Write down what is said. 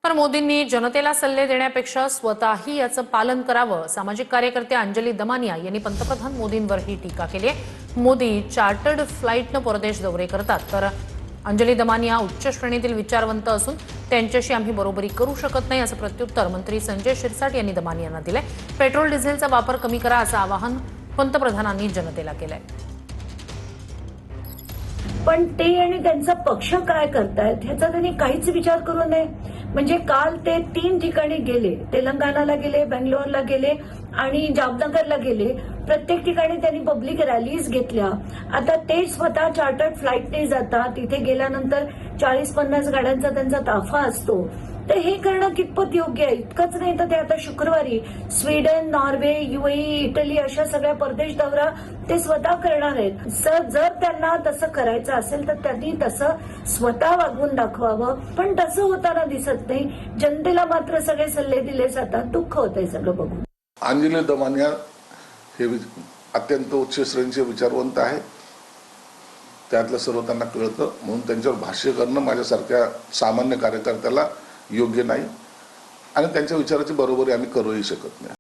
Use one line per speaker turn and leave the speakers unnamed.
तर मोदींनी जनतेला सल्ले देण्यापेक्षा स्वतःही याचं पालन करावं। सामाजिक कार्यकर्ते अंजली दमानिया यांनी पंतप्रधान मोदींवर ही टीका केली आहे। मोदी चार्टर्ड फ्लाईटनं परदेश दौरे करतात, तर अंजली दमानिया उच्च श्रेणीतील विचारवंत असून त्यांच्याशी आम्ही बरोबरी करू शकत नाही, असं प्रत्युत्तर मंत्री संजय शिरसाट यांनी दमानियांना दिलंय। पेट्रोल डिझेलचा वापर कमी करा असं आवाहन पंतप्रधानांनी जनतेला केलंय।
पण ते आणि त्यांचा पक्ष काय करतायत ह्याचा त्यांनी काहीच विचार करू नये। म्हणजे काल ते 3 ठिकाणी गेले, तेलंगणाला गेले, बेंगलोरला गेले आणि जामनगरला गेले। प्रत्येक ठिकाणी त्यांनी पब्लिक रॅलीज घेतल्या। आता ते स्वतः चार्टर्ड फ्लाईटने जातात, तिथे गेल्यानंतर 40-50 गाड्यांचा त्यांचा ताफा असतो। तर हे करणं कितपत योग्य आहे? इतकंच नाही तर ते आता शुक्रवारी स्वीडन, नॉर्वे, UAE, इटली अशा सगळ्या परदेश दौरा ते स्वतः करणार आहेत। जर त्यांना तसं करायचं असेल तर त्यांनी तसं स्वतः वागून दाखवावं, पण तसं होताना दिसत नाही। जनतेला मात्र सगळे सल्ले दिले जातात, दुःख होतंय सगळं बघून।
अंजली दमानिया हे अत्यंत उच्च श्रेणीचे विचारवंत आहे, त्यातलं सर्व त्यांना कळतं, म्हणून त्यांच्यावर भाष्य करणं माझ्यासारख्या सामान्य कार्यकर्त्याला योग्य नाही आणि त्यांच्या विचाराची बरोबरी आम्ही करूही शकत नाही।